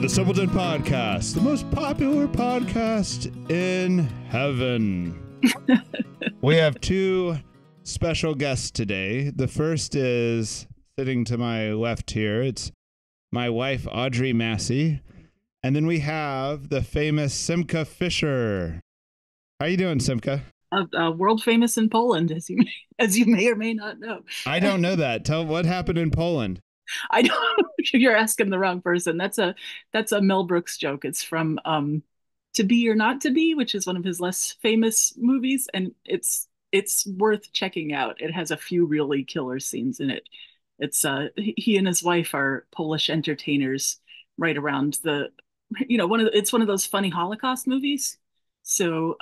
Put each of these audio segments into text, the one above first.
the Simpleton Podcast, the most popular podcast in heaven. We have two special guests today. The first is sitting to my left here. It's my wife, Audrey Massey. And then we have the famous Simcha Fisher. How you doing, Simcha? World famous in Poland, as you may or may not know. I don't know that. Tell what happened in Poland. I don't. You're asking the wrong person. That's a Mel Brooks joke. It's from To Be or Not to Be, which is one of his less famous movies, and it's worth checking out. It has a few really killer scenes in it. It's he and his wife are Polish entertainers right around it's one of those funny Holocaust movies. So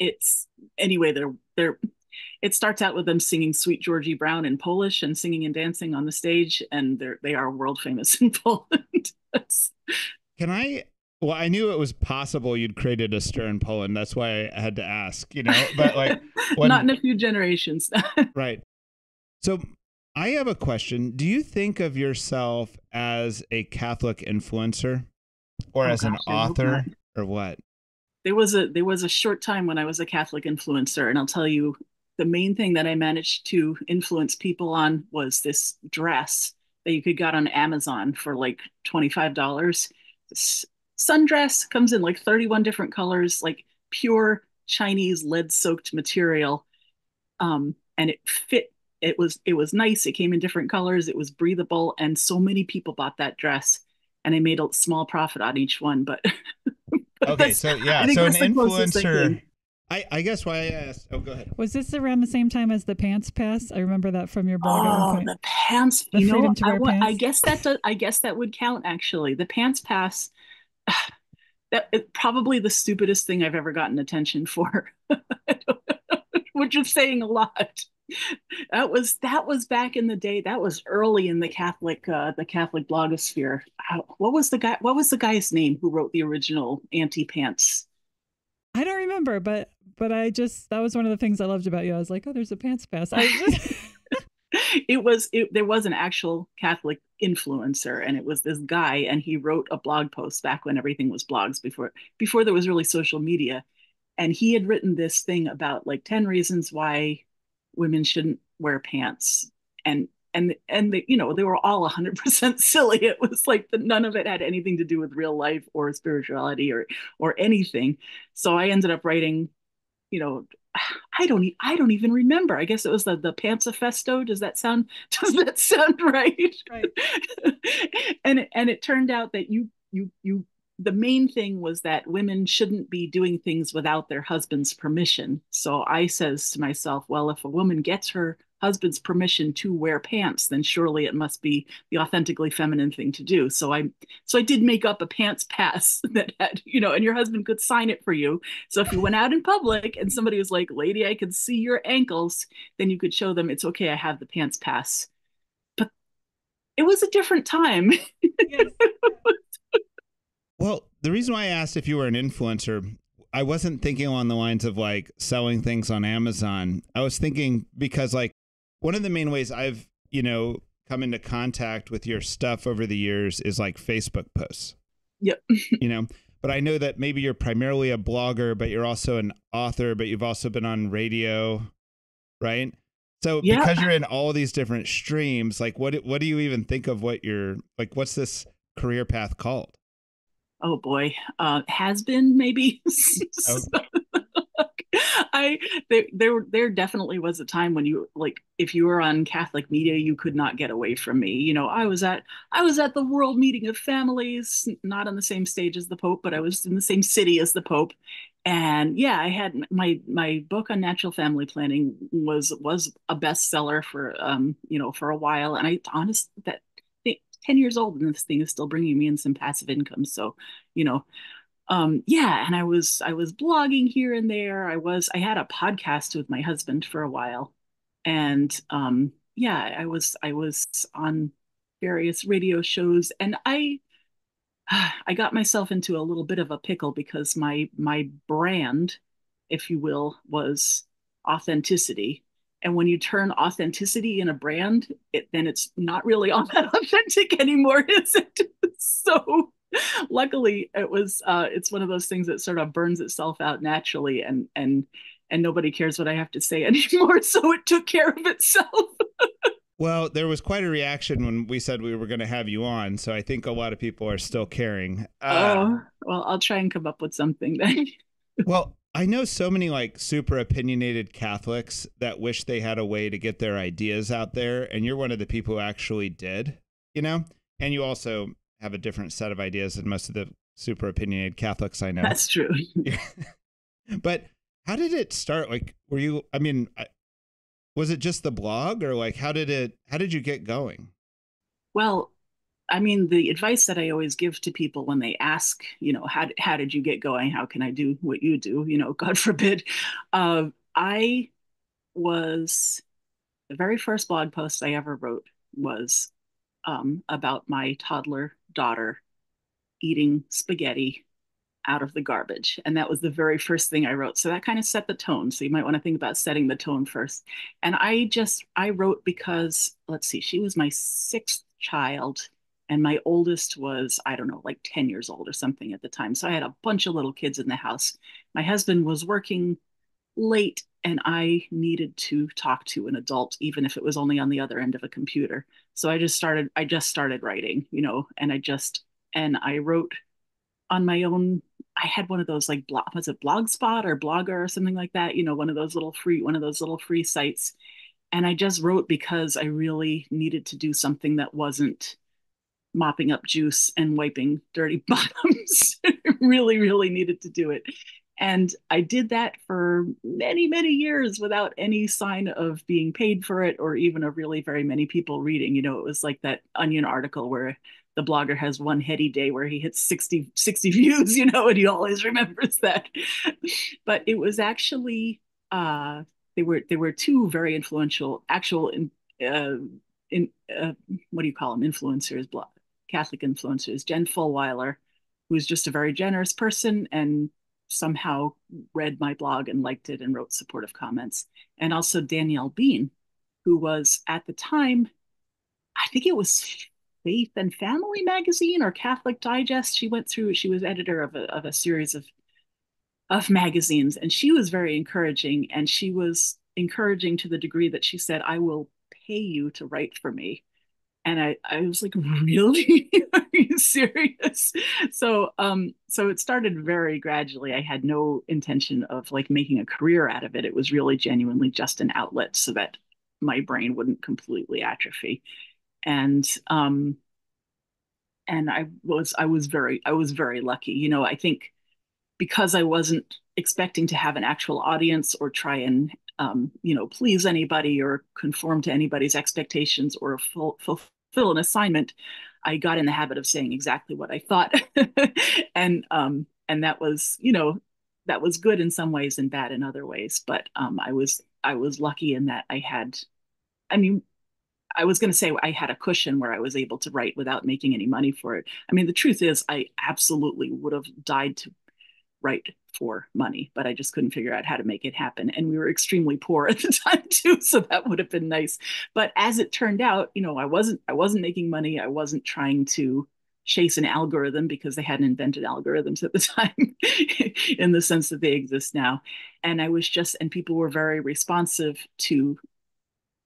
it's anyway, it starts out with them singing Sweet Georgie Brown in Polish and singing and dancing on the stage, and they are world famous in Poland. Well, I knew it was possible you'd created a stir in Poland. That's why I had to ask, but like not in a few generations. Right. So I have a question. Do you think of yourself as a Catholic influencer or as an author or what? There was a short time when I was a Catholic influencer, and I'll tell you, the main thing that I managed to influence people on was this dress that you could get on Amazon for like $25. This sundress comes in like 31 different colors, like pure Chinese lead-soaked material, and it fit. It was nice. It came in different colors. It was breathable, and so many people bought that dress, and I made a small profit on each one. But okay, so yeah, so an influencer. I guess why I asked. Oh, go ahead. Was this around the same time as the Pants Pass? I remember that from your blog. Oh, the pants! The freedom to wear pants. I guess that would count. Actually, the Pants Pass. Probably the stupidest thing I've ever gotten attention for, which is saying a lot. That was back in the day. That was early in the Catholic blogosphere. What was the guy's name who wrote the original anti-pants? I don't remember, but that was one of the things I loved about you. I was like, oh, there's a Pants Pass. There was an actual Catholic influencer, and it was this guy, and he wrote a blog post back when everything was blogs, before there was really social media. And he had written this thing about like 10 reasons why women shouldn't wear pants. And they were all 100% silly. It was like none of it had anything to do with real life or spirituality or anything. So I ended up writing, I don't even remember. I guess it was the Pantsifesto. Does that sound right? Right. And it turned out that the main thing was that women shouldn't be doing things without their husband's permission. So I says to myself, well, if a woman gets her husband's permission to wear pants, then surely it must be the authentically feminine thing to do. So I did make up a pants pass that had, and your husband could sign it for you. So if you went out in public and somebody was like, lady, I can see your ankles, then you could show them it's okay, I have the pants pass. But it was a different time. Yes. Well, the reason why I asked if you were an influencer, I wasn't thinking along the lines of like selling things on Amazon. I was thinking because like one of the main ways I've, come into contact with your stuff over the years is like Facebook posts. Yep. But I know that maybe you're primarily a blogger, but you're also an author, but you've also been on radio, right? So yeah. Because you're in all these different streams, like what do you even think of what's this career path called? Oh boy, has been maybe. There definitely was a time when if you were on Catholic media, you could not get away from me. I was at the World Meeting of Families, not on the same stage as the Pope, but I was in the same city as the Pope. And yeah, I had my book on natural family planning was a bestseller for a while, and I honestly that 10 years old and this thing is still bringing me in some passive income. So, and I was blogging here and there. I had a podcast with my husband for a while, and I was on various radio shows, and I got myself into a little bit of a pickle because my brand, if you will, was authenticity. And when you turn authenticity in a brand, then it's not really all that authentic anymore, is it? So luckily it's one of those things that sort of burns itself out naturally, and nobody cares what I have to say anymore. So it took care of itself. Well, there was quite a reaction when we said we were going to have you on. So I think a lot of people are still caring. Oh, well, I'll try and come up with something then. Well, I know so many like super opinionated Catholics that wish they had a way to get their ideas out there. And you're one of the people who actually did, you know, and you also have a different set of ideas than most of the super opinionated Catholics I know. That's true. But how did it start? Like, were you, I mean, was it just the blog, or like, how did you get going? Well, I mean, the advice that I always give to people when they ask, you know, how did you get going? How can I do what you do? You know, God forbid. I was, the very first blog post I ever wrote was about my toddler daughter eating spaghetti out of the garbage. And that was the very first thing I wrote. So that kind of set the tone. So you might want to think about setting the tone first. And I wrote because, let's see, she was my sixth child. And my oldest was, I don't know, like 10 years old or something at the time. So I had a bunch of little kids in the house. My husband was working late, and I needed to talk to an adult, even if it was only on the other end of a computer. So I just started writing, you know, and I wrote on my own. I had one of those like was it Blogspot or Blogger or something like that, you know, one of those little free sites. And I just wrote because I really needed to do something that wasn't mopping up juice and wiping dirty bottoms. Really, really needed to do it. And I did that for many, many years without any sign of being paid for it, or even of really very many people reading. You know, it was like that Onion article where the blogger has one heady day where he hits 60 views, you know, and he always remembers that. But it was actually, they were two very influential actual what do you call them, influencers, Catholic influencers. Jen Fulwiler, who was just a very generous person and somehow read my blog and liked it and wrote supportive comments. And also Danielle Bean, who was at the time, I think it was Faith and Family magazine or Catholic Digest. She was editor of a series of magazines, and she was very encouraging. And she was encouraging to the degree that she said, "I will pay you to write for me." And I was like, really? Are you serious? So it started very gradually. I had no intention of like making a career out of it. It was really genuinely just an outlet so that my brain wouldn't completely atrophy. And I was very lucky. You know, I think because I wasn't expecting to have an actual audience or try and you know, please anybody or conform to anybody's expectations or fulfill an assignment, I got in the habit of saying exactly what I thought. And that was, you know, that was good in some ways and bad in other ways. But I was lucky in that I mean, I was going to say I had a cushion where I was able to write without making any money for it. I mean, the truth is I absolutely would have died to write for money, but I just couldn't figure out how to make it happen. And we were extremely poor at the time too, so that would have been nice. But as it turned out, you know, I wasn't making money. I wasn't trying to chase an algorithm because they hadn't invented algorithms at the time in the sense that they exist now. And and people were very responsive to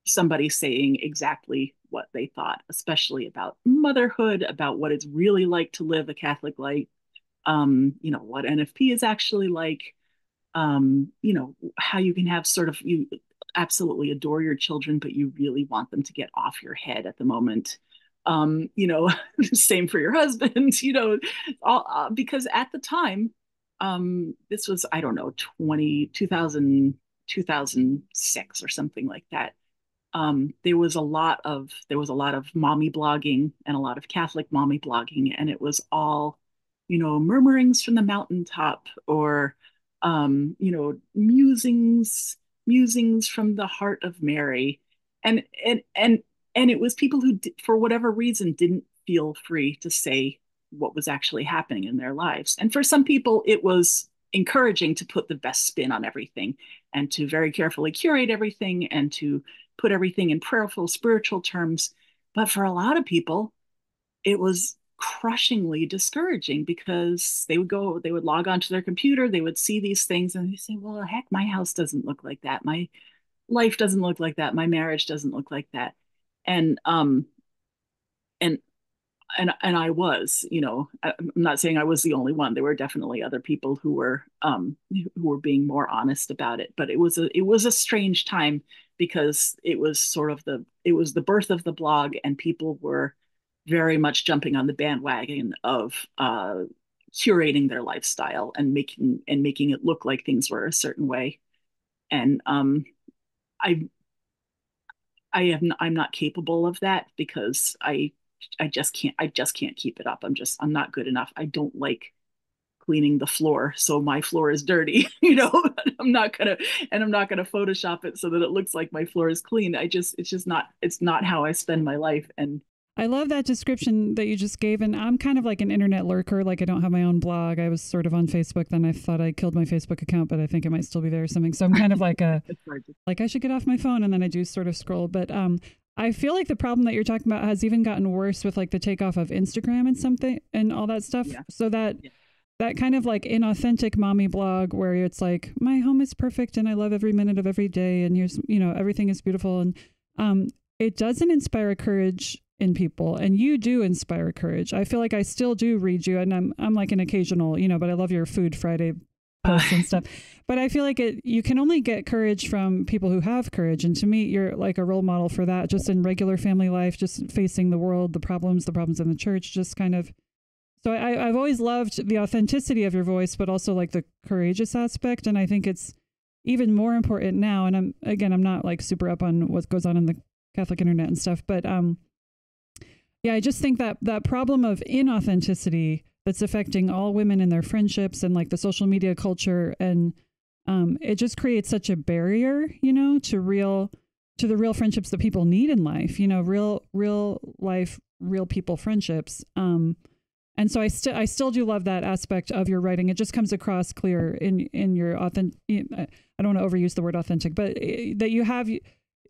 somebody saying exactly what they thought, especially about motherhood, about what it's really like to live a Catholic life, you know, what NFP is actually like, you know, how you can have you absolutely adore your children, but you really want them to get off your head at the moment. You know, same for your husband, you know, because at the time, this was, I don't know, 2006 or something like that. There was a lot of mommy blogging and a lot of Catholic mommy blogging, and it was all, you know, murmurings from the mountaintop, or you know, musings from the heart of Mary, and it was people who, for whatever reason, didn't feel free to say what was actually happening in their lives. And for some people, it was encouraging to put the best spin on everything and to very carefully curate everything and to put everything in prayerful, spiritual terms. But for a lot of people, it was crushingly discouraging, because they would log onto their computer, they would see these things, and they say, well, heck, my house doesn't look like that. My life doesn't look like that. My marriage doesn't look like that. And and and I was, I'm not saying I was the only one. There were definitely other people who were being more honest about it. But it was a strange time, because it was the birth of the blog, and people were very much jumping on the bandwagon of curating their lifestyle and making it look like things were a certain way. And I I'm not capable of that, because I just can't keep it up. I'm not good enough. I don't like cleaning the floor, so my floor is dirty. I'm not gonna Photoshop it so that it looks like my floor is clean. It's not how I spend my life. And I love that description that you just gave. And I'm kind of like an internet lurker. Like, I don't have my own blog. I was sort of on Facebook. Then I thought I killed my Facebook account, but I think it might still be there or something. So I'm kind of like like I should get off my phone. And then I do sort of scroll. But I feel like the problem that you're talking about has even gotten worse with like the takeoff of Instagram and something and all that stuff. Yeah. So that kind of like inauthentic mommy blog where it's like, my home is perfect and I love every minute of every day. And here's, everything is beautiful. And it doesn't inspire courage in people, and you do inspire courage. I feel like I still do read you, and I'm like an occasional, but I love your Food Friday posts and stuff. But I feel like you can only get courage from people who have courage, and to me, you're like a role model for that. Just in regular family life, just facing the world, the problems in the church, just kind of. So I've always loved the authenticity of your voice, but also like the courageous aspect, and I think it's even more important now. And I'm not like super up on what goes on in the Catholic internet and stuff, but yeah, I just think that problem of inauthenticity that's affecting all women in their friendships and like the social media culture, and it just creates such a barrier, to the real friendships that people need in life, real life, real people friendships. And so I still do love that aspect of your writing. It just comes across clear in your authentic. I don't want to overuse the word authentic, but that you have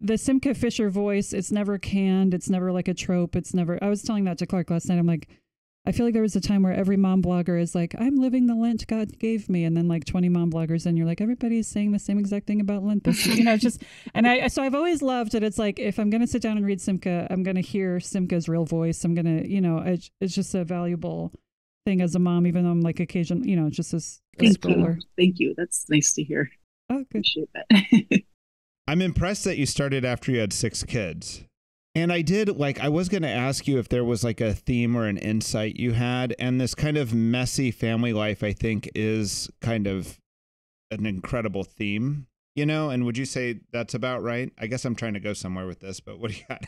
the Simcha Fisher voice. It's never canned. It's never like a trope. I was telling that to Clark last night. I'm like, I feel like there was a time where every mom blogger is like, I'm living the Lent God gave me. And then like 20 mom bloggers, and you're like, everybody's saying the same exact thing about Lent this year. So I've always loved it. It's like, if I'm going to sit down and read Simcha, I'm going to hear Simcha's real voice. I'm going to, it's just a valuable thing as a mom, even though I'm like occasionally, just a scroller. Thank you. That's nice to hear. Oh, good. Appreciate that. I'm impressed that you started after you had 6 kids. And I was going to ask you if there was like a theme or an insight you had. And this kind of messy family life, I think, is kind of an incredible theme, and would you say that's about right? I guess I'm trying to go somewhere with this, but what do you got?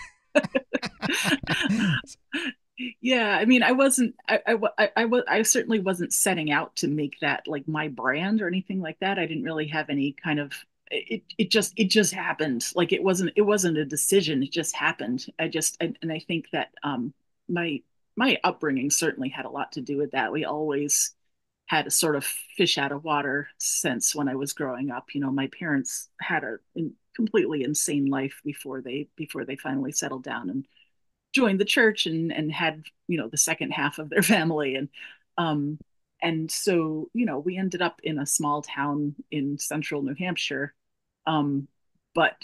Yeah, I mean, I certainly wasn't setting out to make that like my brand or anything like that. I didn't really have any kind of, it just happened. Like it wasn't a decision. It just happened. And I think that my upbringing certainly had a lot to do with that. We always had a sort of fish out of water sense when I was growing up. My parents had a completely insane life before they finally settled down and joined the church and had, the second half of their family. And so, we ended up in a small town in central New Hampshire. But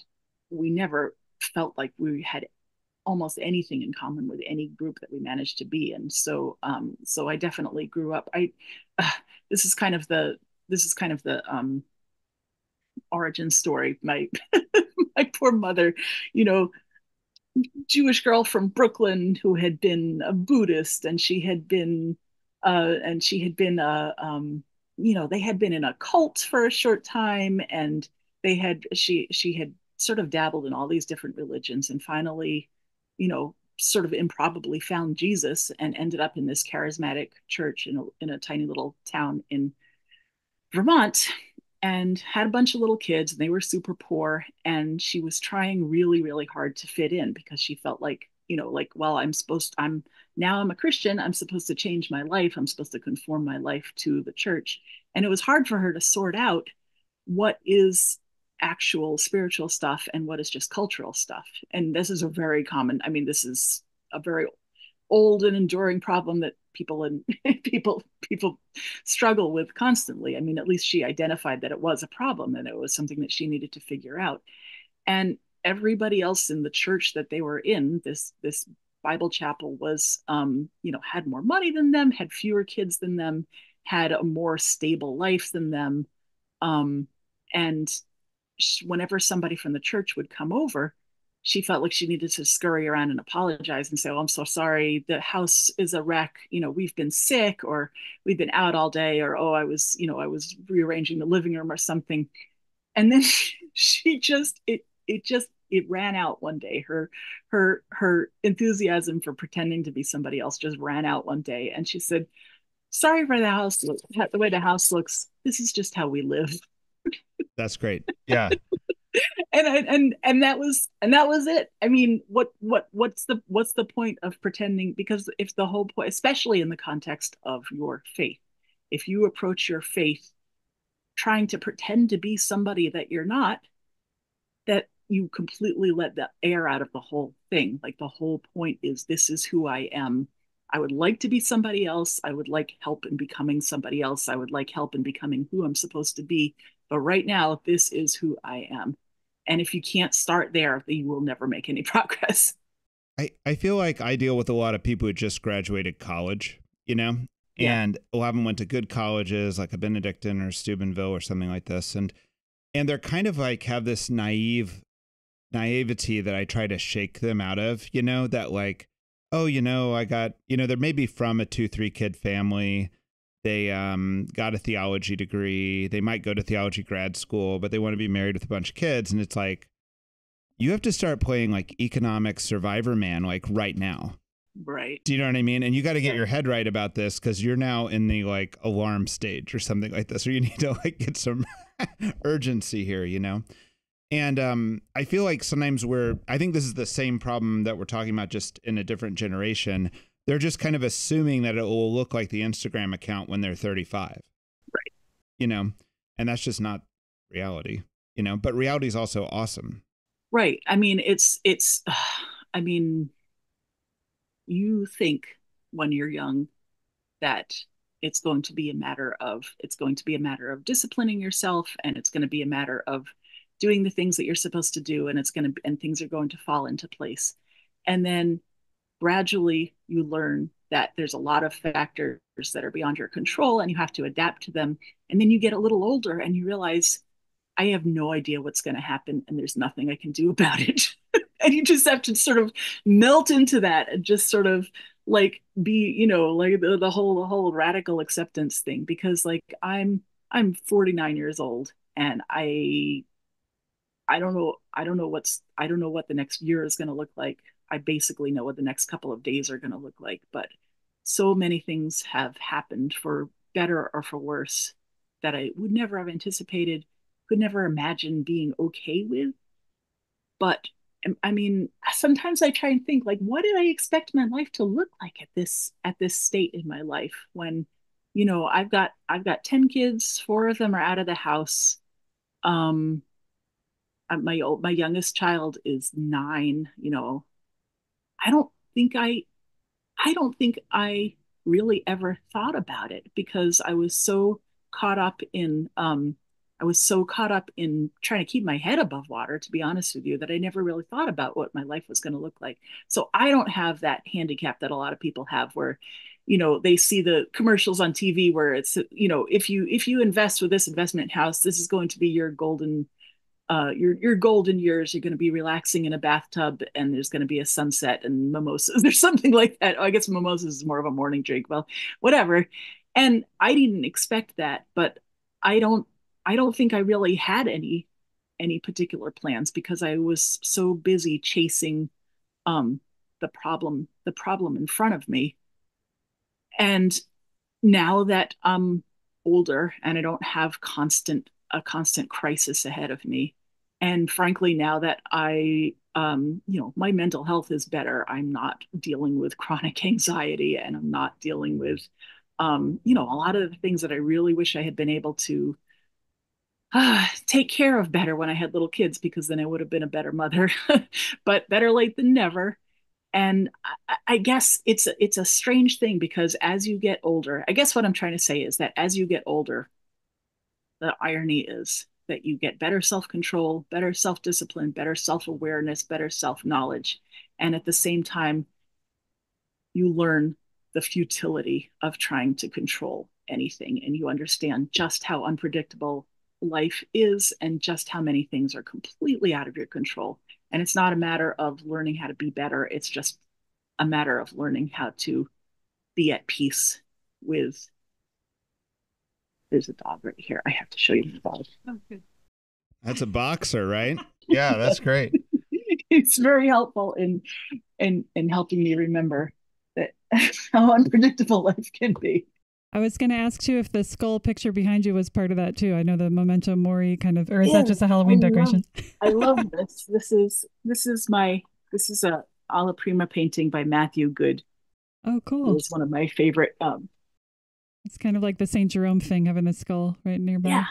we never felt like we had almost anything in common with any group that we managed to be in. So I definitely grew up. This is kind of the origin story. My poor mother, Jewish girl from Brooklyn who had been a Buddhist, and she had been they had been in a cult for a short time, and she had sort of dabbled in all these different religions, and finally, sort of improbably found Jesus and ended up in this charismatic church in a tiny little town in Vermont, and had a bunch of little kids, and they were super poor, and she was trying really, really hard to fit in, because she felt like, well, I'm a Christian, I'm supposed to change my life, I'm supposed to conform my life to the church. And it was hard for her to sort out what is actual spiritual stuff and what is just cultural stuff. And this is a very old and enduring problem that people struggle with constantly. I mean, at least she identified that it was a problem and it was something that she needed to figure out. And everybody else in the church that they were in, this Bible chapel, was had more money than them, had fewer kids than them, had a more stable life than them. And whenever somebody from the church would come over, she felt like she needed to scurry around and apologize and say, "Oh, I'm so sorry. The house is a wreck. We've been sick, or we've been out all day, or oh, I was rearranging the living room or something." And then it ran out one day. Her enthusiasm for pretending to be somebody else just ran out one day, and she said, "Sorry for the way the house looks. This is just how we live." That's great. Yeah. and that was it. I mean, what's the point of pretending? Because if the whole point, especially in the context of your faith, if you approach your faith trying to pretend to be somebody that you're not, that you completely let the air out of the whole thing. Like, the whole point is, this is who I am. I would like to be somebody else. I would like help in becoming somebody else. I would like help in becoming who I'm supposed to be. But right now, this is who I am. And if you can't start there, then you will never make any progress. I feel like I deal with a lot of people who just graduated college, Yeah. and a lot of them went to good colleges like a Benedictine or Steubenville or something like this. And they're kind of like have this naivety that I try to shake them out of, that like, oh, I got, they're maybe from a 2-3 kid family. They got a theology degree. They might go to theology grad school, but they want to be married with a bunch of kids. And it's like, you have to start playing like economic survivor man, like right now. Right. Do you know what I mean? And you got to get your head right about this, because you're now in the like alarm stage or something like this, or you need to like get some urgency here, And I feel like sometimes I think this is the same problem that we're talking about, just in a different generation. They're just kind of assuming that it will look like the Instagram account when they're 35. Right. And that's just not reality, but reality is also awesome. Right. I mean, I mean, you think when you're young that it's going to be a matter of disciplining yourself, and it's going to be a matter of doing the things that you're supposed to do, and things are going to fall into place. And then gradually you learn that there's a lot of factors that are beyond your control, and you have to adapt to them. And then you get a little older and you realize, I have no idea what's going to happen, and there's nothing I can do about it. And you just have to sort of melt into that and just sort of like be, like the whole radical acceptance thing. Because like I'm 49 years old, and I don't know what the next year is going to look like. I basically know what the next couple of days are going to look like, but so many things have happened, for better or for worse, that I would never have anticipated, could never imagine being okay with. But I mean, sometimes I try and think, like, what did I expect my life to look like at this state in my life, when, I've got 10 kids, 4 of them are out of the house. My youngest child is 9. I don't think I really ever thought about it, because I was so caught up in trying to keep my head above water, to be honest with you, that I never really thought about what my life was going to look like. So I don't have that handicap that a lot of people have, where they see the commercials on TV where it's, if you invest with this investment house, this is going to be your golden years. You're going to be relaxing in a bathtub, and there's going to be a sunset and mimosas or something like that. Oh, I guess mimosas is more of a morning drink. Well, whatever. And I didn't expect that, but I don't think I really had any particular plans, because I was so busy chasing the problem in front of me. And now that I'm older and I don't have a constant crisis ahead of me, and frankly, now that my mental health is better, I'm not dealing with chronic anxiety, and I'm not dealing with a lot of the things that I really wish I had been able to take care of better when I had little kids, because then I would have been a better mother. But better late than never. And I guess it's a strange thing, because as you get older, I guess what I'm trying to say is that as you get older, the irony is that you get better self-control, better self-discipline, better self-awareness, better self-knowledge. And at the same time, you learn the futility of trying to control anything, and you understand just how unpredictable life is and just how many things are completely out of your control. And it's not a matter of learning how to be better. It's just a matter of learning how to be at peace with. There's a dog right here. I have to show you the dog. Oh, good. That's a boxer, right? Yeah, that's great. It's very helpful in helping me remember that how unpredictable life can be. I was going to ask you if the skull picture behind you was part of that too. I know the memento mori kind of, or is that just a Halloween decoration? I love this. This is a alla prima painting by Matthew Good. Oh, cool. It's one of my favorite. It's kind of like the St. Jerome thing, having a skull right nearby. Yeah.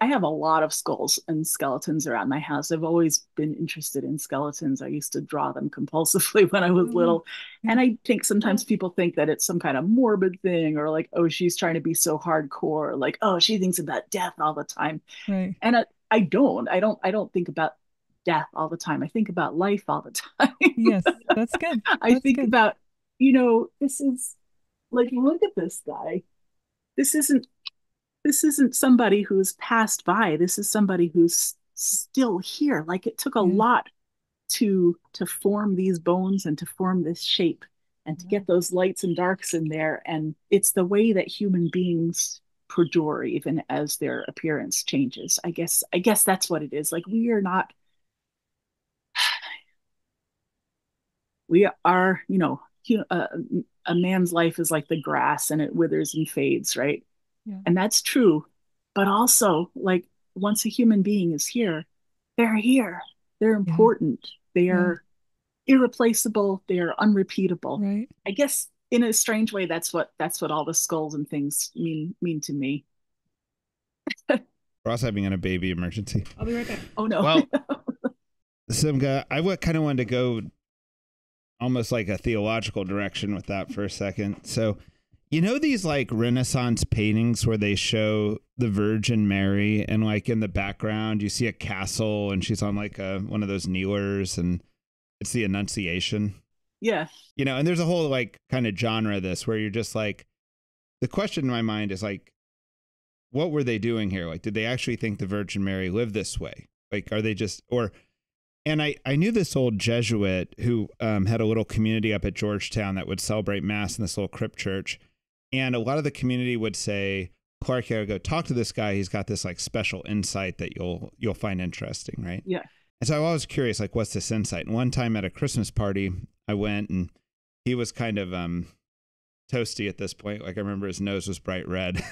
I have a lot of skulls and skeletons around my house. I've always been interested in skeletons. I used to draw them compulsively when I was little. And I think sometimes people think that it's some kind of morbid thing, or like, oh, she's trying to be so hardcore. Like, oh, she thinks about death all the time. Right. And I don't think about death all the time. I think about life all the time. Yes, that's good. I think about, this is like, look at this guy. This isn't somebody who's passed by. This is somebody who's still here. Like, it took a lot to form these bones and to form this shape and to get those lights and darks in there. And it's the way that human beings perdure even as their appearance changes. I guess that's what it is. Like, we are, a man's life is like the grass, and it withers and fades, right? Yeah. And that's true. But also, like, once a human being is here, they're here. They're important. They are irreplaceable. They are unrepeatable. Right. I guess in a strange way, that's what all the skulls and things mean to me. Ross having a baby emergency. I'll be right back. Oh no. Well, Simcha, I kind of wanted to go almost like a theological direction with that for a second. So, these like Renaissance paintings where they show the Virgin Mary, and like in the background you see a castle and she's on like one of those kneelers, and it's the Annunciation. Yeah. And there's a whole like kind of genre of this where you're just like, the question in my mind is like, what were they doing here? Like, did they actually think the Virgin Mary lived this way? Like, are they just, and I knew this old Jesuit who had a little community up at Georgetown that would celebrate Mass in this little crypt church. And a lot of the community would say, Clark, you gotta go talk to this guy. He's got this like special insight that you'll find interesting, right? Yeah. And so I was curious, like, what's this insight? And one time at a Christmas party, I went, and he was kind of toasty at this point. Like, I remember his nose was bright red.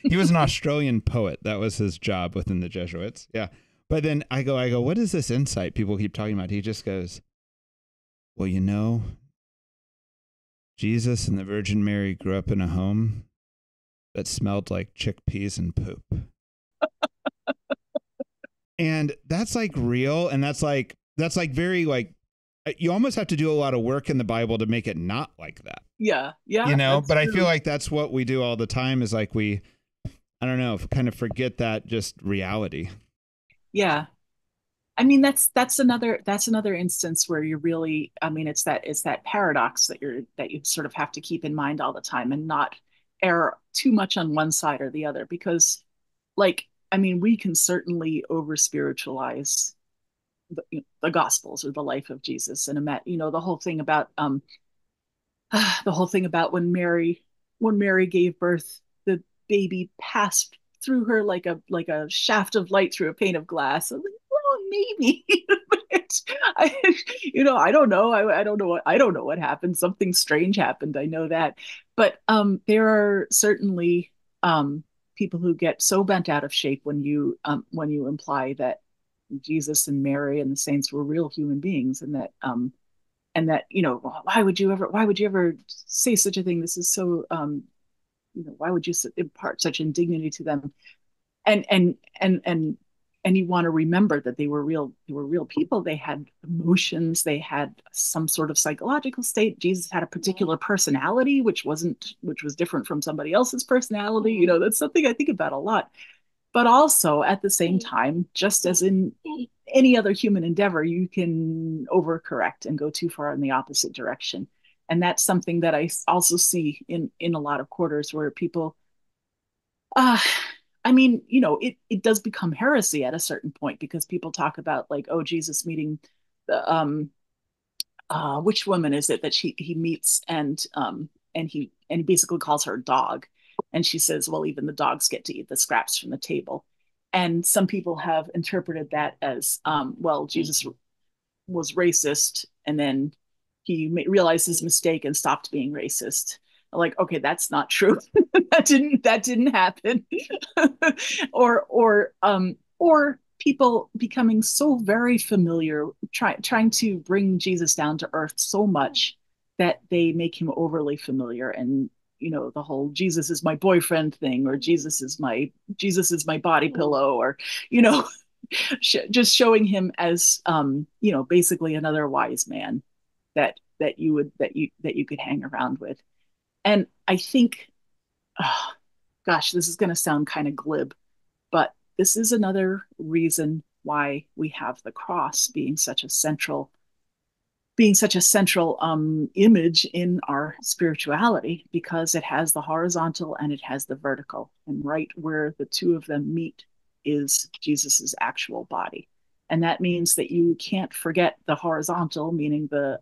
He was an Australian poet. That was his job within the Jesuits. Yeah. But then I go, what is this insight people keep talking about? He just goes, well, Jesus and the Virgin Mary grew up in a home that smelled like chickpeas and poop. And that's like real. And that's like very like, you almost have to do a lot of work in the Bible to make it not like that. Yeah. Yeah. But true. I feel like that's what we do all the time, is like I don't know, kind of forget that just reality. Yeah. I mean, that's another instance where you really, I mean, it's that paradox that you sort of have to keep in mind all the time, and not err too much on one side or the other, because, like, I mean, we can certainly over spiritualize the Gospels or the life of Jesus, and the whole thing about when Mary gave birth, the baby passed through her like a shaft of light through a pane of glass. I'm like, well, maybe. I don't know. I don't know what happened. Something strange happened. I know that. But there are certainly people who get so bent out of shape when you imply that Jesus and Mary and the saints were real human beings, and that why would you ever say such a thing? This is so why would you impart such indignity to them? And and you want to remember that they were real people. They had emotions, they had some sort of psychological state. Jesus had a particular personality which was different from somebody else's personality. You know, that's something I think about a lot. But also at the same time, just as in any other human endeavor, you can overcorrect and go too far in the opposite direction. And that's something that I also see in a lot of quarters where people I mean, you know, it does become heresy at a certain point, because people talk about like, oh, Jesus meeting the which woman is it that he meets, and he basically calls her a dog, and she says, well, even the dogs get to eat the scraps from the table. And some people have interpreted that as, well, Jesus was racist, and then he realized his mistake and stopped being racist. Like, okay, that's not true. that didn't happen. or people becoming so very familiar, trying to bring Jesus down to earth so much that they make him overly familiar. And you know, the whole Jesus is my boyfriend thing, or Jesus is my body pillow, or you know, just showing him as you know, basically another wise man that you could hang around with. And I think, oh, gosh, this is going to sound kind of glib, but this is another reason why we have the cross being such a central image in our spirituality, because it has the horizontal and it has the vertical, and right where the two of them meet is Jesus's actual body. And that means that you can't forget the horizontal, meaning the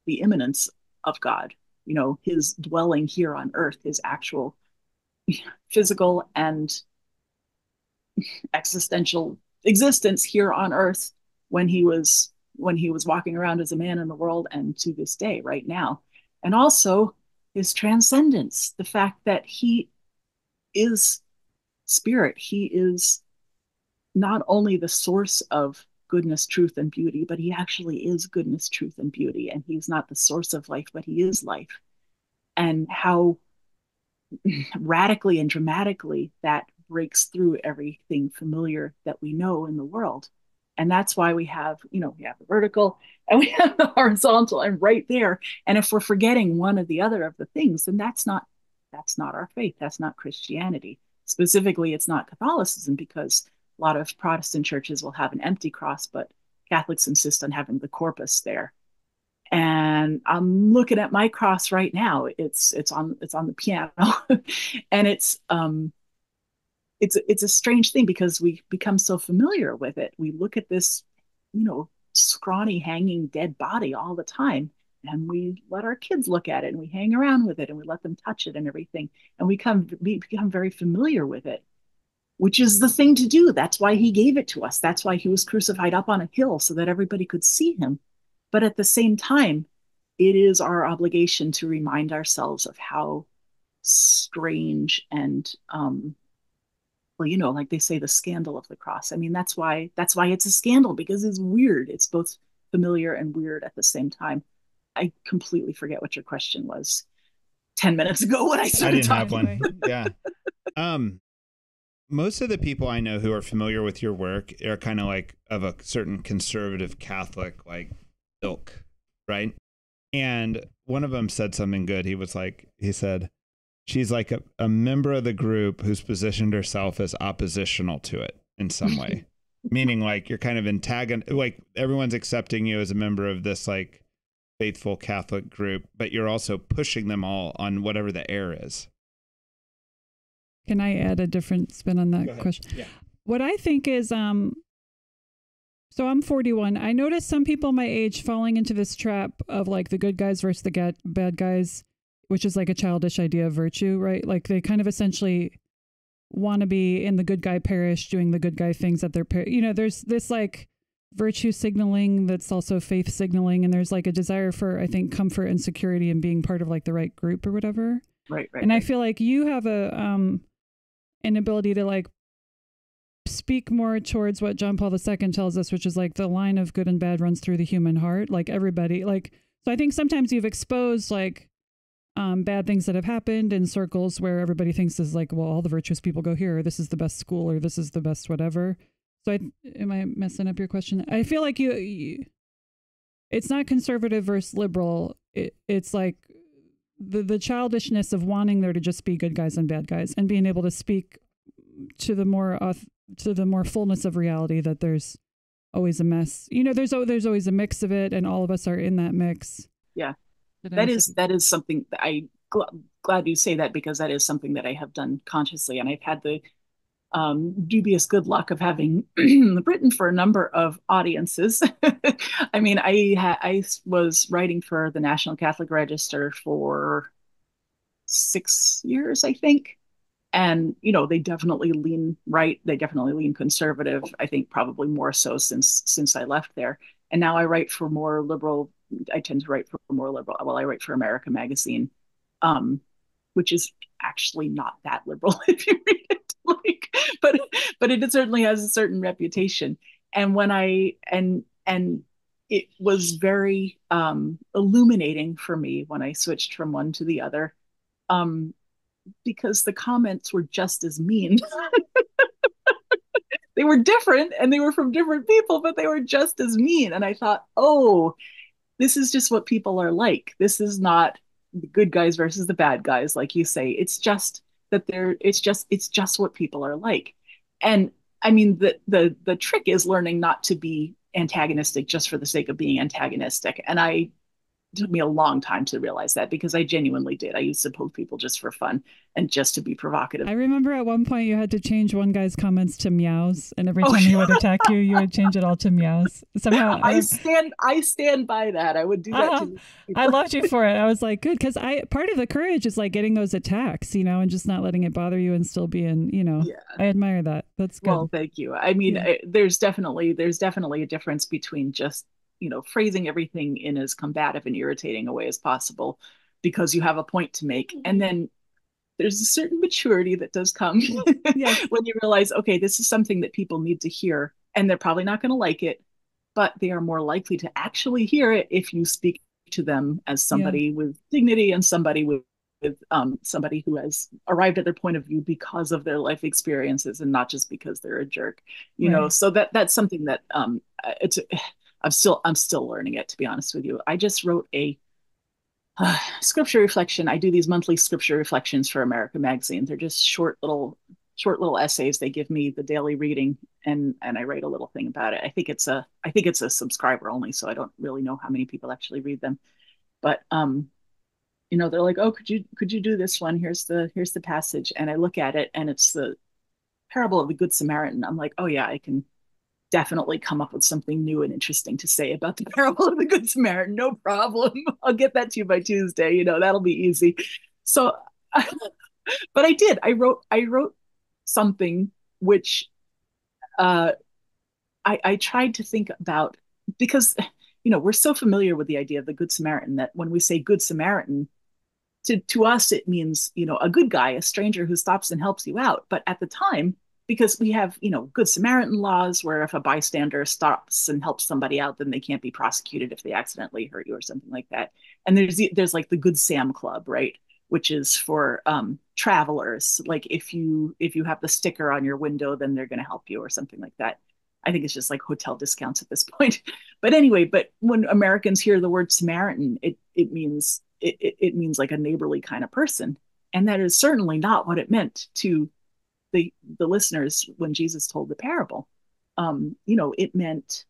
immanence of God, you know, his dwelling here on earth, his actual physical and existential existence here on earth when he was walking around as a man in the world, and to this day right now. And also his transcendence, the fact that he is spirit. He is not only the source of goodness, truth, and beauty, but he actually is goodness, truth, and beauty. And he's not the source of life, but he is life. And how radically and dramatically that breaks through everything familiar that we know in the world. And that's why we have the vertical and we have the horizontal, and right there. And if we're forgetting one or the other of the things, then that's not our faith. That's not Christianity. Specifically, it's not Catholicism, because a lot of Protestant churches will have an empty cross, but Catholics insist on having the corpus there. And I'm looking at my cross right now. It's on the piano, and it's a strange thing, because we become so familiar with it. We look at this, scrawny hanging dead body all the time, and we let our kids look at it, and we hang around with it, and we let them touch it and everything, and we become very familiar with it, which is the thing to do. That's why he gave it to us. That's why he was crucified up on a hill, so that everybody could see him. But at the same time, it is our obligation to remind ourselves of how strange and like they say, the scandal of the cross. I mean, that's why it's a scandal, because it's weird. It's both familiar and weird at the same time. I completely forget what your question was 10 minutes ago when I started talking. I didn't have one. Yeah. Most of the people I know who are familiar with your work are kind of like of a certain conservative Catholic like ilk, right? And one of them said something good. He said, she's like a member of the group who's positioned herself as oppositional to it in some way. Meaning like you're kind of like everyone's accepting you as a member of this like faithful Catholic group, but you're also pushing them all on whatever the air is. Can I add a different spin on that question? Yeah. What I think is, so I'm 41. I noticed some people my age falling into this trap of like the good guys versus the bad guys, which is like a childish idea of virtue, right? Like they kind of essentially want to be in the good guy parish doing the good guy things at their there's this like virtue signaling that's also faith signaling. And there's like a desire for, I think, comfort and security and being part of like the right group or whatever. Right. And I feel like you have an ability to like speak more towards what John Paul II tells us, which is like the line of good and bad runs through the human heart. Like everybody, like, so I think sometimes you've exposed like, bad things that have happened in circles where everybody thinks is like, well, all the virtuous people go here, or this is the best school, or this is the best whatever. So am I messing up your question? I feel like it's not conservative versus liberal. It's like the childishness of wanting there to just be good guys and bad guys, and being able to speak to the more fullness of reality, that there's always a mess. There's always a mix of it, and all of us are in that mix. Yeah. That is something that glad you say that, because that is something that I have done consciously. And I've had the dubious good luck of having written for a number of audiences. I mean, I was writing for the National Catholic Register for 6 years, I think. And, they definitely lean right. They definitely lean conservative. I think probably more so since I left there. And now I write for more liberal. I tend to write for more liberal. Well, I write for America Magazine, which is actually not that liberal if you read it. But it certainly has a certain reputation. And when and it was very illuminating for me when I switched from one to the other, because the comments were just as mean. They were different, and they were from different people, but they were just as mean. And I thought, oh, this is just what people are like. This is not the good guys versus the bad guys, like you say. It's just that it's just what people are like. And I mean, the trick is learning not to be antagonistic just for the sake of being antagonistic. And it took me a long time to realize that, because I genuinely did. I used to poke people just for fun and just to be provocative. I remember at one point you had to change one guy's comments to meows, and every time he would attack you, you would change it all to meows. Somehow I stand by that. I would do that to people. I loved you for it. I was like, good, because part of the courage is like getting those attacks, and just not letting it bother you and still being, yeah. I admire that. That's good. Well, thank you. I mean, there's definitely a difference between just phrasing everything in as combative and irritating a way as possible because you have a point to make. And then there's a certain maturity that does come when you realize, okay, this is something that people need to hear, and they're probably not going to like it, but they are more likely to actually hear it if you speak to them as somebody with dignity and somebody with somebody who has arrived at their point of view because of their life experiences and not just because they're a jerk, so that's something that I'm still learning it, to be honest with you. I just wrote a scripture reflection. I do these monthly scripture reflections for America Magazine. They're just short little essays. They give me the daily reading, and I write a little thing about it. I think it's a subscriber only, so I don't really know how many people actually read them. But they're like, oh, could you do this one? Here's the passage, and I look at it, and it's the parable of the Good Samaritan. I'm like, oh yeah, I can definitely come up with something new and interesting to say about the parable of the Good Samaritan. No problem. I'll get that to you by Tuesday. That'll be easy. So, but I did. I wrote something which I tried to think about, because we're so familiar with the idea of the Good Samaritan that when we say Good Samaritan, to us it means a good guy, a stranger who stops and helps you out. But at the time, because we have, Good Samaritan laws where if a bystander stops and helps somebody out, then they can't be prosecuted if they accidentally hurt you or something like that. And there's like the Good Sam Club, right? Which is for travelers. Like if you have the sticker on your window, then they're going to help you or something like that. I think it's just like hotel discounts at this point. But anyway, when Americans hear the word Samaritan, it means like a neighborly kind of person. And that is certainly not what it meant to the listeners when Jesus told the parable. It meant,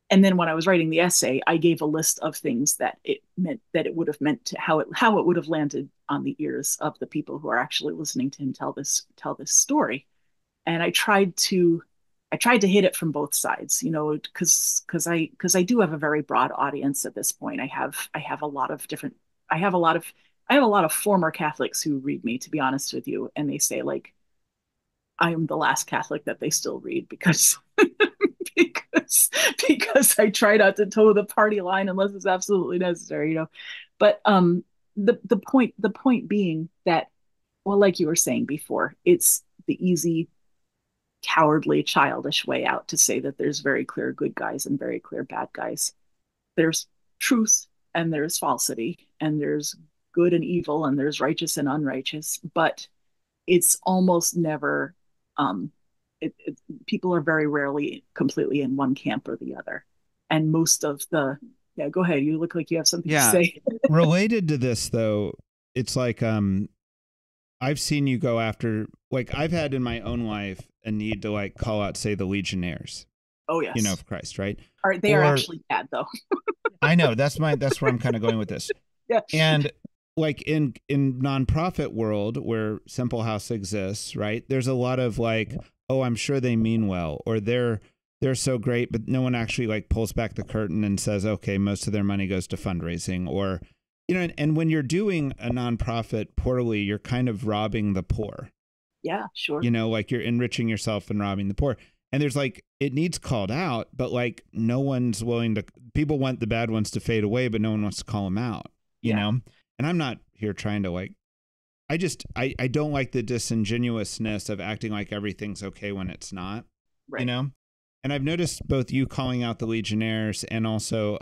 and then when I was writing the essay, I gave a list of things that it meant, that it would have meant to how it would have landed on the ears of the people who are actually listening to him tell this story. And I tried to hit it from both sides, because I do have a very broad audience at this point. I have a lot of former Catholics who read me, to be honest with you, and they say, like, I am the last Catholic that they still read because because I try not to toe the party line unless it's absolutely necessary, But the point being that, well, like you were saying before, it's the easy, cowardly, childish way out to say that there's very clear good guys and very clear bad guys. There's truth and there's falsity, and there's good and evil and there's righteous and unrighteous, but it's almost never, people are very rarely completely in one camp or the other. And most of the, yeah, go ahead. You look like you have something to say. Related to this, though, it's like I've seen you go after, like, I've had in my own life a need to like call out, say, the Legionnaires. Oh, yes. You know, of Christ, right? They are actually bad, though. I know. That's where I'm kind of going with this. Yeah. And like in nonprofit world where Simple House exists, right? There's a lot of like, oh, I'm sure they mean well, or they're so great, but no one actually like pulls back the curtain and says, okay, most of their money goes to fundraising, or, you know, and when you're doing a nonprofit poorly, you're kind of robbing the poor. Yeah, sure. You know, like you're enriching yourself and robbing the poor. And there's like, it needs called out, but like no one's willing to, people want the bad ones to fade away, but no one wants to call them out, you know? And I'm not here trying to like, I don't like the disingenuousness of acting like everything's okay when it's not, you know? And I've noticed both you calling out the Legionnaires and also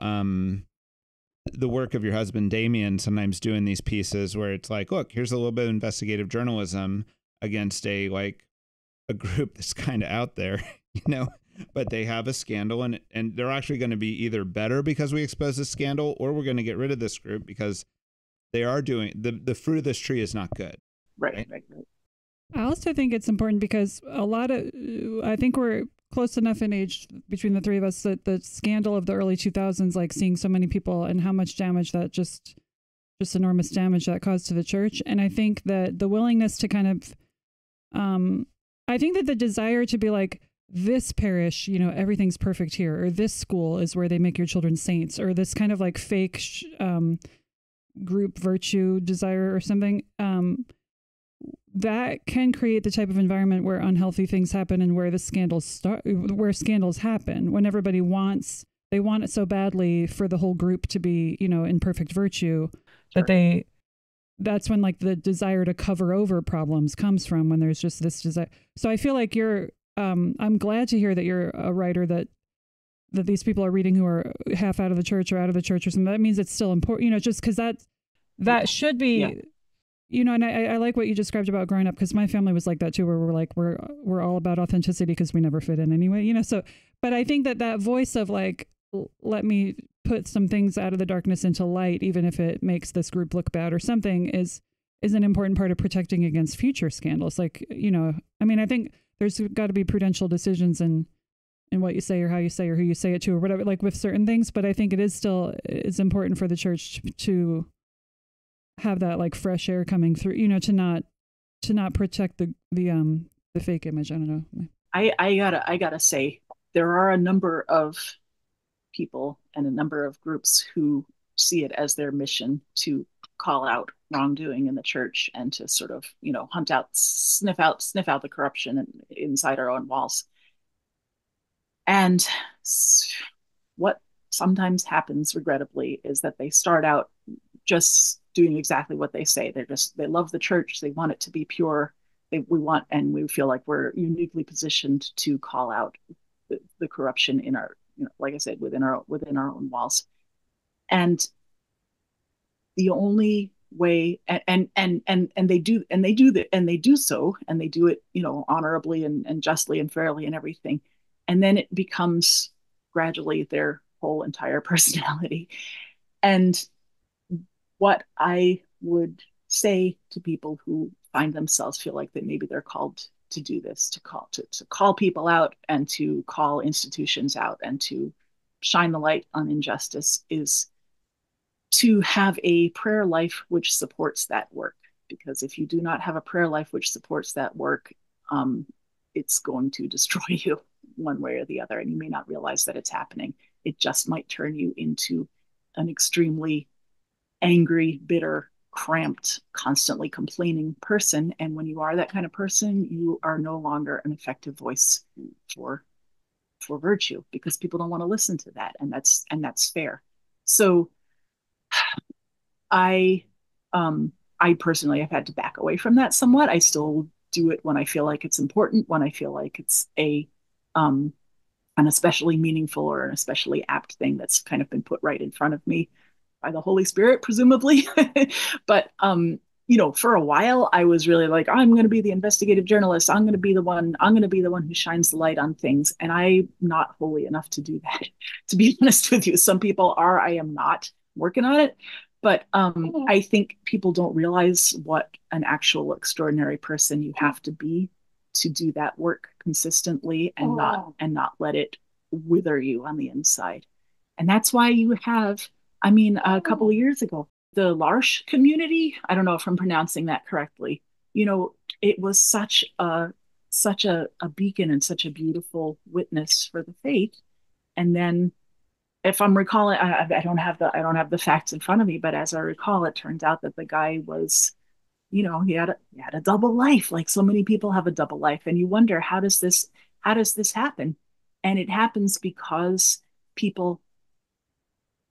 the work of your husband, Damien, sometimes doing these pieces where it's like, look, here's a little bit of investigative journalism against a group that's kind of out there, you know, but they have a scandal and they're actually going to be either better because we expose this scandal, or we're going to get rid of this group because they are doing the fruit of this tree is not good. Right. I also think it's important because I think we're close enough in age between the three of us that the scandal of the early 2000s, like seeing so many people and how much damage that just enormous damage that caused to the church. And I think that the willingness to kind of, I think that the desire to be like, this parish, you know, everything's perfect here, or this school is where they make your children saints, or this kind of like fake group virtue desire or something, that can create the type of environment where unhealthy things happen and where the scandals where scandals happen when everybody they want it so badly for the whole group to be, you know, in perfect virtue. Sure. That's when like the desire to cover over problems comes from, when there's just this desire. So I feel like I'm glad to hear that you're a writer that these people are reading who are half out of the church or out of the church or something. That means it's still important, you know, just because that should be, you know, and I like what you described about growing up, because my family was like that too, where we're like, we're all about authenticity because we never fit in anyway, you know? So, but I think that voice of like, let me put some things out of the darkness into light, even if it makes this group look bad or something, is an important part of protecting against future scandals. Like, you know, I mean, I think there's got to be prudential decisions in what you say or how you say or who you say it to or whatever, like with certain things. But I think it's important for the church to have that like fresh air coming through, you know, to not protect the fake image. I don't know. I gotta say, there are a number of people and a number of groups who see it as their mission to call out wrongdoing in the church and to sort of, you know, sniff out the corruption inside our own walls. And what sometimes happens, regrettably, is that they start out just doing exactly what they say. They love the church. They want it to be pure. And we feel like we're uniquely positioned to call out the corruption in our, you know, like I said, within our own walls. And the only way, and they do so, and they do it, you know, honorably and justly and fairly and everything. And then it becomes gradually their whole entire personality. And what I would say to people who find themselves feel like that maybe they're called to do this, to call people out and to call institutions out and to shine the light on injustice, is to have a prayer life which supports that work. Because if you do not have a prayer life which supports that work, it's going to destroy you one way or the other, and you may not realize that it's happening. It just might turn you into an extremely angry, bitter, cramped, constantly complaining person. And when you are that kind of person, you are no longer an effective voice for virtue, because people don't want to listen to that, and that's fair. So I personally have had to back away from that somewhat. I still do it when I feel like it's important, when I feel like it's an especially meaningful or an especially apt thing that's kind of been put right in front of me. the Holy Spirit, presumably. But for a while I was really like, I'm going to be the investigative journalist. I'm going to be the one who shines the light on things. And I'm not holy enough to do that, to be honest with you. Some people are, I am not working on it. But I think people don't realize what an actual extraordinary person you have to be to do that work consistently and not let it wither you on the inside. And that's why you have, a couple of years ago, the L'Arche community, I don't know if I'm pronouncing that correctly, it was such a beacon and such a beautiful witness for the faith. And then, if I'm recalling, I don't have the facts in front of me, but as I recall, it turns out that the guy was, he had a double life, like so many people have a double life, and you wonder, how does this happen? And it happens because people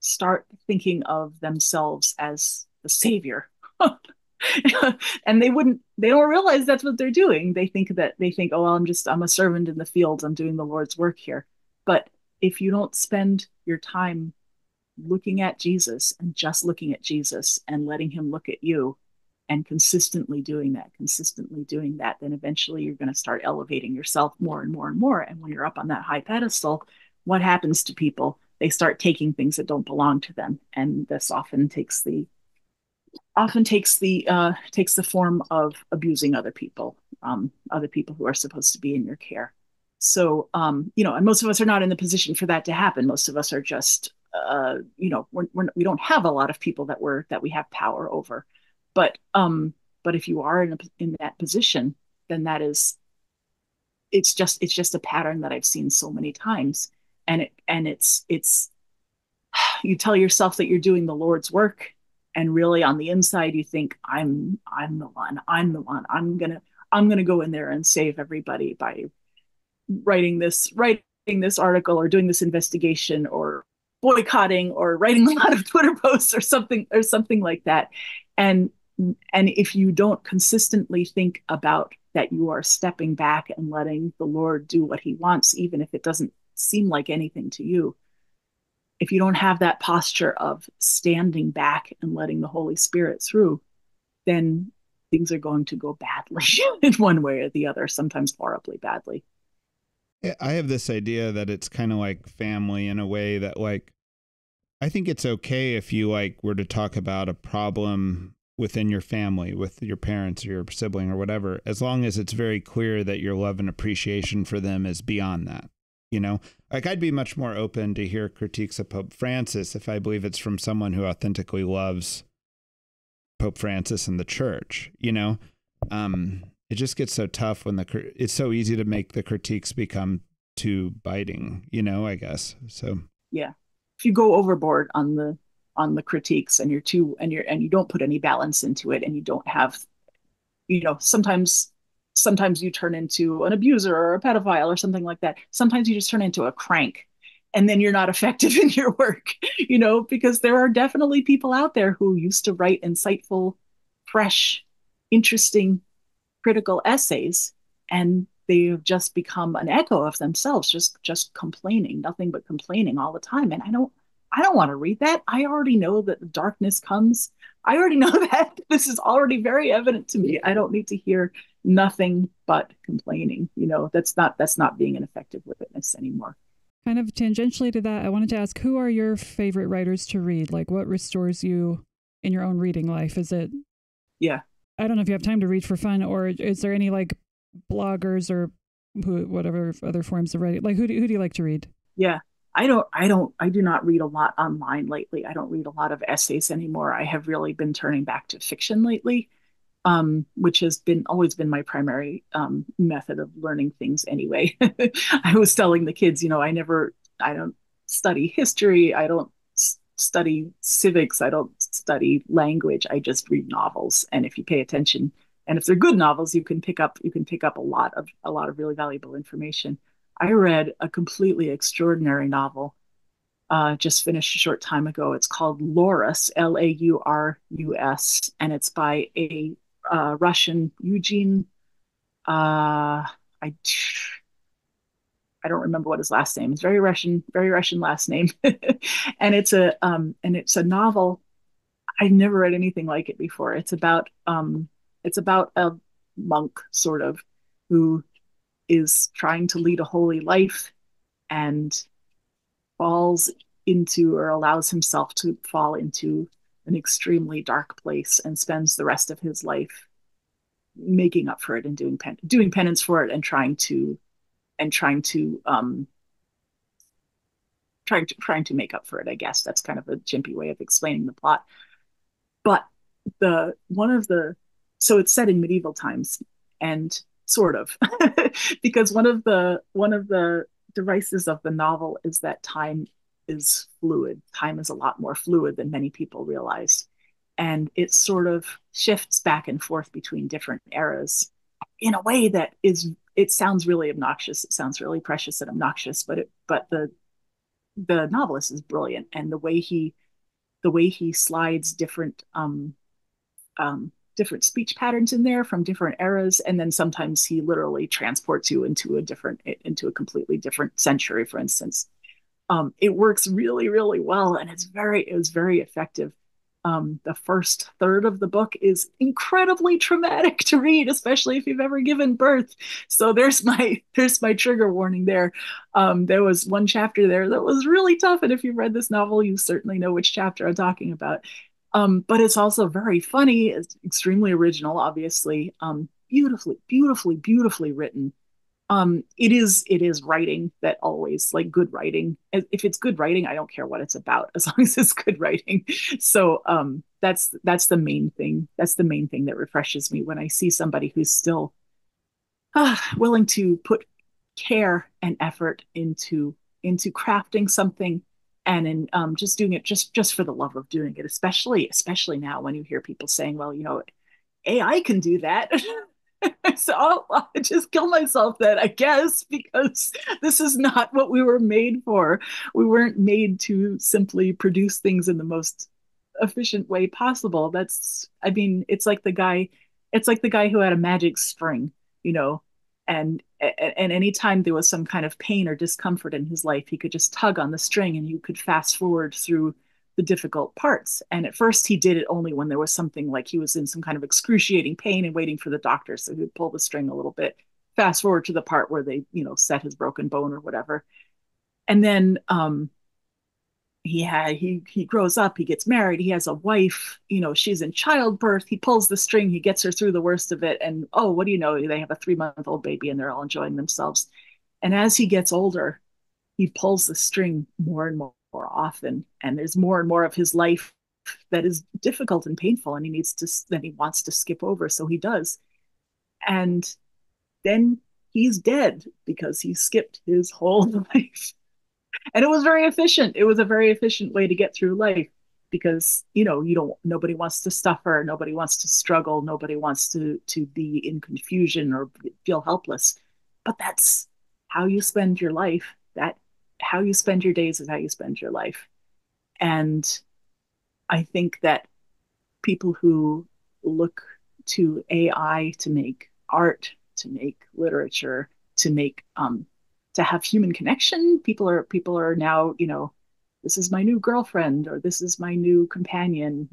start thinking of themselves as the savior. And they don't realize that's what they're doing. They think, oh, well, I'm a servant in the field. I'm doing the Lord's work here. But if you don't spend your time looking at Jesus and just looking at Jesus and letting him look at you and consistently doing that, then eventually you're going to start elevating yourself more and more and more. And when you're up on that high pedestal, what happens to people? They start taking things that don't belong to them. And this often takes the form of abusing other people who are supposed to be in your care. So, and most of us are not in the position for that to happen. Most of us are just, we don't have a lot of people that we have power over. But if you are in that position, then it's just a pattern that I've seen so many times. And it's you tell yourself that you're doing the Lord's work, and really on the inside you think, I'm the one. I'm gonna go in there and save everybody by writing this article or doing this investigation or boycotting or writing a lot of Twitter posts or something like that. And if you don't consistently think about that, you are stepping back and letting the Lord do what he wants, even if it doesn't seem like anything to you. If you don't have that posture of standing back and letting the Holy Spirit through, then things are going to go badly in one way or the other, sometimes horribly badly. I have this idea that it's kind of like family in a way that, like, I think it's okay if you were to talk about a problem within your family with your parents or your sibling or whatever, as long as it's very clear that your love and appreciation for them is beyond that. I'd be much more open to hear critiques of Pope Francis if I believe it's from someone who authentically loves Pope Francis and the church. It just gets so tough when it's so easy to make the critiques become too biting, I guess. So yeah, if you go overboard on the critiques and you don't put any balance into it, and you don't have, sometimes you turn into an abuser or a pedophile or something like that. Sometimes you just turn into a crank, and then you're not effective in your work, because there are definitely people out there who used to write insightful, fresh, interesting, critical essays, and they have just become an echo of themselves, just complaining, nothing but complaining all the time. And I don't want to read that. I already know that the darkness comes. I already know that. This is already very evident to me. I don't need to hear nothing but complaining. That's not being an effective witness anymore. Kind of tangentially to that, I wanted to ask, who are your favorite writers to read? Like, what restores you in your own reading life? Is it? Yeah. I don't know if you have time to read for fun, or is there any bloggers or whatever other forms of writing? Who do you like to read? Yeah. I do not read a lot online lately. I don't read a lot of essays anymore. I have really been turning back to fiction lately, which has always been my primary method of learning things anyway. I was telling the kids, I don't study history. I don't study civics. I don't study language. I just read novels. And if you pay attention, and if they're good novels, you can pick up a lot of really valuable information. I read a completely extraordinary novel, just finished a short time ago. It's called Laurus, Laurus, and it's by a Russian, Eugene. I don't remember what his last name is. Very Russian last name. And it's a novel I've never read anything like it before. It's about a monk sort of who is trying to lead a holy life and falls into or allows himself to fall into an extremely dark place and spends the rest of his life making up for it and doing penance for it and trying to make up for it. I guess that's kind of a chimpy way of explaining the plot. But the one of the so it's set in medieval times, and sort of because one of the devices of the novel is that time is fluid. Time is a lot more fluid than many people realize. And it sort of shifts back and forth between different eras in a way that it sounds really obnoxious. It sounds really precious and obnoxious, but the novelist is brilliant. And the way he slides different speech patterns in there from different eras, and then sometimes he literally transports you into a completely different century, for instance. It works really, really well, and it was very effective. The first third of the book is incredibly traumatic to read, especially if you've ever given birth. So there's my trigger warning there. There was one chapter there that was really tough, and if you've read this novel, you certainly know which chapter I'm talking about. But it's also very funny. It's extremely original, obviously. Beautifully written. It is writing that always, like, good writing. If it's good writing, I don't care what it's about, as long as it's good writing. So that's the main thing. That's the main thing that refreshes me when I see somebody who's still willing to put care and effort into crafting something, and in just doing it just for the love of doing it. Especially now when you hear people saying, well, AI can do that. So I'll just kill myself then, I guess, because this is not what we were made for. We weren't made to simply produce things in the most efficient way possible. It's like the guy who had a magic string, and anytime there was some kind of pain or discomfort in his life, he could just tug on the string and you could fast forward through the difficult parts. And at first he did it only when there was something like he was in some kind of excruciating pain and waiting for the doctor. So he'd pull the string a little bit, fast forward to the part where they, set his broken bone or whatever. And then he grows up, he gets married, he has a wife, she's in childbirth, he pulls the string, he gets her through the worst of it. And what do you know? They have a 3-month-old baby and they're all enjoying themselves. And as he gets older, he pulls the string more and more often, and there's more and more of his life that is difficult and painful, and he wants to skip over, so he does. And then he's dead because he skipped his whole life. And it was very efficient. It was a very efficient way to get through life, because nobody wants to suffer, nobody wants to struggle, nobody wants to be in confusion or feel helpless. But that's how you spend your life. How you spend your days is how you spend your life. And I think that people who look to AI to make art, to make literature, to have human connection, people are now, this is my new girlfriend, or this is my new companion,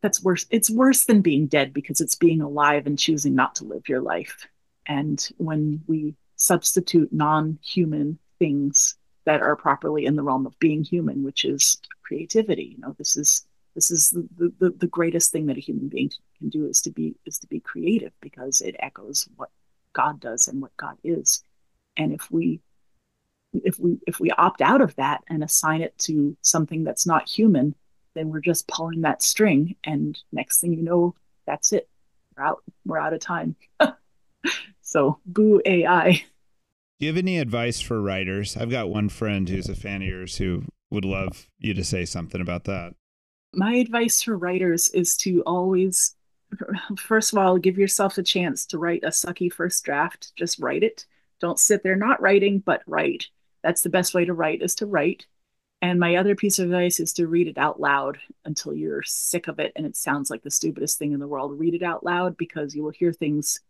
that's worse. It's worse than being dead, because it's being alive and choosing not to live your life. And when we substitute non-human things that are properly in the realm of being human, which is creativity. This is the greatest thing that a human being can do, is to be creative, because it echoes what God does and what God is. And if we opt out of that and assign it to something that's not human, then we're just pulling that string, and next thing you know, that's it. We're out of time. So boo AI. Do you have any advice for writers? I've got one friend who's a fan of yours who would love you to say something about that. My advice for writers is to always, first of all, give yourself a chance to write a sucky first draft. Just write it. Don't sit there not writing, but write. That's the best way to write, is to write. And my other piece of advice is to read it out loud until you're sick of it and it sounds like the stupidest thing in the world. Read it out loud, because you will hear things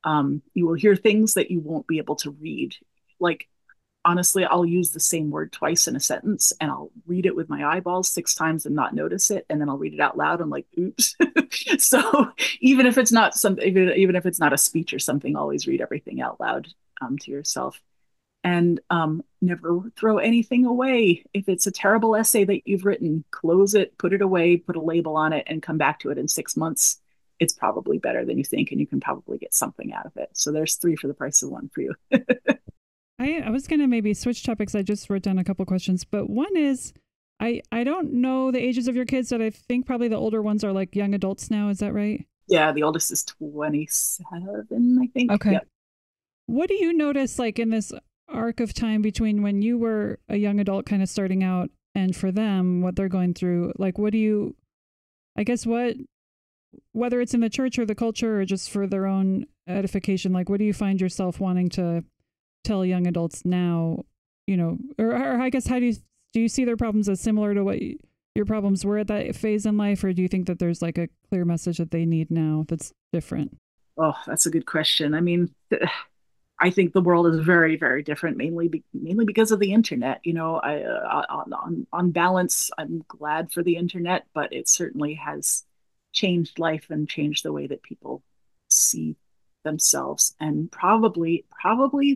that you won't be able to read. Like, honestly, I'll use the same word twice in a sentence, and I'll read it with my eyeballs 6 times and not notice it, and then I'll read it out loud. I'm like, oops. So even if it's not something, even if it's not a speech or something, always read everything out loud to yourself. And never throw anything away. If it's a terrible essay that you've written, close it, put it away, put a label on it, and come back to it in 6 months. It's probably better than you think, and you can probably get something out of it. So there's 3 for the price of 1 for you. I was going to maybe switch topics. I just wrote down a couple questions, but one is, I don't know the ages of your kids, but I think probably the older ones are like young adults now. Is that right? Yeah, the oldest is 27, I think. Okay. Yep. What do you notice, like, in this arc of time between when you were a young adult kind of starting out and for them, what they're going through? Like, what do you, I guess, whether it's in the church or the culture or just for their own edification, like, what do you find yourself wanting to tell young adults now, you know, or I guess, how do you see their problems as similar to what your problems were at that phase in life? Or do you think that there's like a clear message that they need now that's different? Oh, that's a good question. I mean, I think the world is very, very different, mainly because of the internet. You know, on balance, I'm glad for the internet, but it certainly has changed life and changed the way that people see themselves. And probably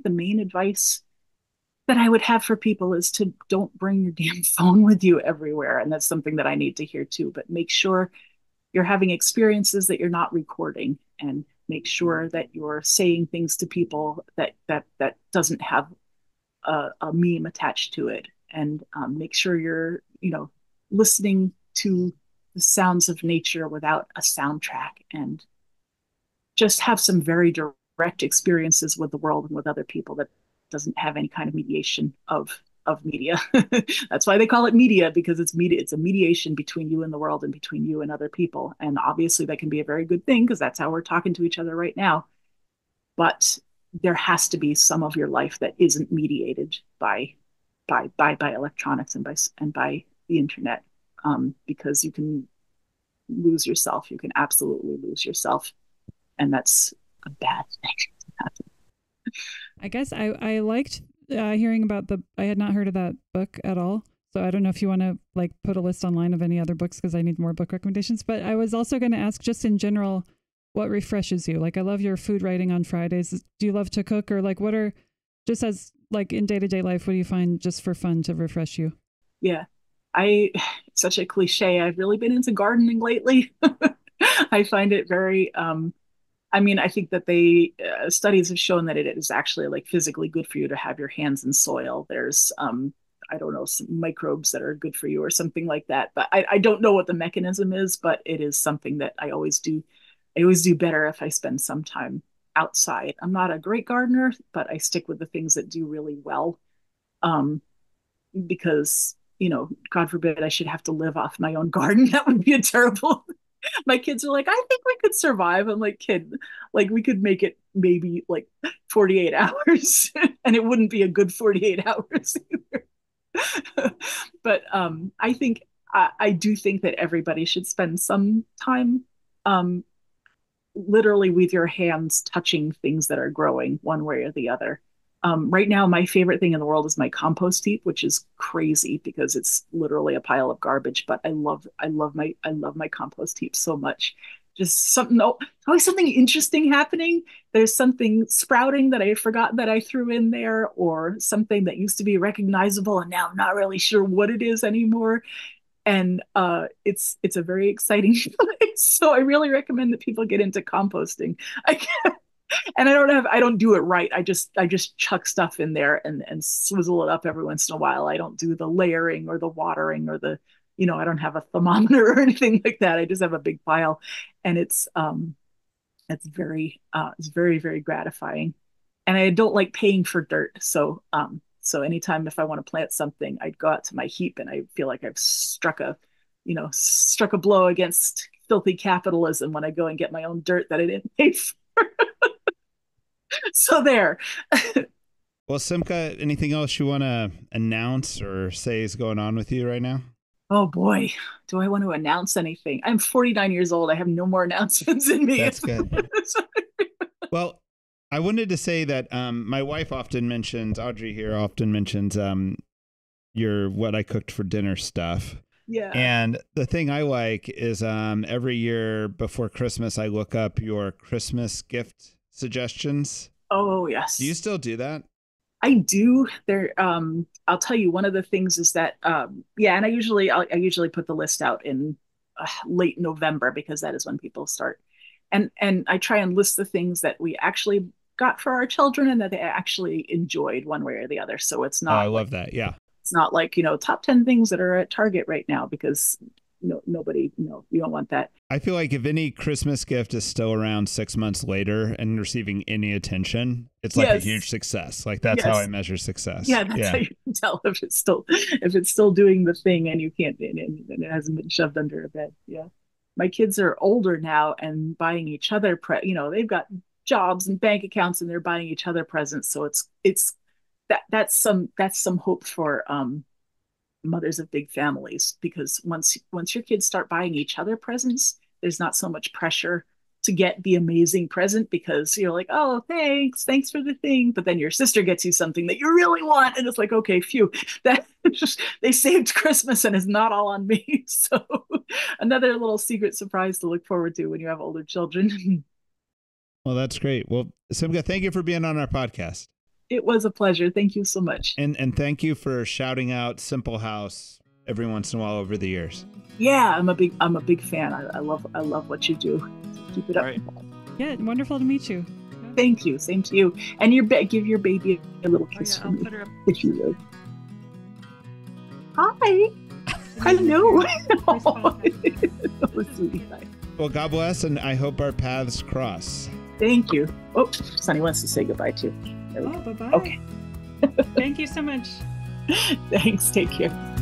the main advice that I would have for people is to don't bring your damn phone with you everywhere. And that's something that I need to hear too. But make sure you're having experiences that you're not recording, and make sure that you're saying things to people that doesn't have a meme attached to it, and make sure you're, you know, listening to the sounds of nature without a soundtrack, and just have some very direct experiences with the world and with other people that doesn't have any kind of mediation of media. That's why they call it media, because it's media. It's a mediation between you and the world and between you and other people. And obviously that can be a very good thing, because that's how we're talking to each other right now. But there has to be some of your life that isn't mediated by electronics and by the internet, because you can lose yourself. You can absolutely lose yourself, and that's a bad thing to happen. I guess I liked hearing about I had not heard of that book at all. So I don't know if you want to like put a list online of any other books, because I need more book recommendations. But I was also going to ask, just in general, what refreshes you? Like, I love your food writing on Fridays. Do you love to cook, or like, what are, just as like in day-to-day life, what do you find just for fun to refresh you? Yeah, such a cliche. I've really been into gardening lately. I find it very, I mean, I think that studies have shown that it is actually like physically good for you to have your hands in soil. There's, I don't know, some microbes that are good for you or something like that. But I don't know what the mechanism is, but it is something that I always do. I always do better if I spend some time outside. I'm not a great gardener, but I stick with the things that do really well. Because, you know, God forbid I should have to live off my own garden. That would be a terrible. My kids are like, I think we could survive. I'm like, kid, like we could make it maybe like 48 hours and it wouldn't be a good 48 hours either. But I think, I do think that everybody should spend some time literally with your hands touching things that are growing one way or the other. Right now, my favorite thing in the world is my compost heap, which is crazy because it's literally a pile of garbage. But I love my compost heap so much. Just something, always something interesting happening. There's something sprouting that I forgot that I threw in there, or something that used to be recognizable and now I'm not really sure what it is anymore. And it's a very exciting place. So I really recommend that people get into composting. And I don't do it right. I just chuck stuff in there and swizzle it up every once in a while. I don't do the layering or the watering or the, you know, I don't have a thermometer or anything like that. I just have a big pile, and it's very, very gratifying. And I don't like paying for dirt. So anytime if I want to plant something, I'd go out to my heap and I feel like I've struck a blow against filthy capitalism when I go and get my own dirt that I didn't pay for. So there. Well, Simcha, anything else you want to announce or say is going on with you right now? Oh boy, do I want to announce anything? I'm 49 years old. I have no more announcements in me. That's good. Well, I wanted to say that my wife often mentions, Audrey here often mentions your what I cooked for dinner stuff. Yeah. And the thing I like is every year before Christmas, I look up your Christmas gift suggestions. Oh, yes. Do you still do that? I do. I'll tell you, one of the things is that, and I usually put the list out in late November, because that is when people start. And I try and list the things that we actually got for our children and that they actually enjoyed one way or the other. So it's not. Oh, I love that. Yeah. It's not like, top 10 things that are at Target right now, because nobody, you don't want that. I feel like if any Christmas gift is still around 6 months later and receiving any attention, it's like a huge success. Like that's how I measure success. Yeah, that's how you can tell if it's still doing the thing and you can't, and it hasn't been shoved under a bed. Yeah. My kids are older now and buying each other, they've got jobs and bank accounts and they're buying each other presents. So that's some hope for mothers of big families, because once your kids start buying each other presents, there's not so much pressure to get the amazing present, because you're like, oh, thanks for the thing, but then your sister gets you something that you really want, and it's like, okay, phew, that they saved Christmas and it's not all on me. So another little secret surprise to look forward to when you have older children. Well, that's great. Well, Simcha, thank you for being on our podcast. It was a pleasure. Thank you so much. And thank you for shouting out Simple House every once in a while over the years. Yeah, I'm a big fan. I love what you do. Keep it up. Right. Yeah, wonderful to meet you. Thank you. Same to you. And give your baby a little kiss from me, if you will. Hi. Hello. Well, God bless, and I hope our paths cross. Thank you. Oh, Sonny wants to say goodbye too. Oh, bye-bye. Okay. Thank you so much. Thanks. Take care.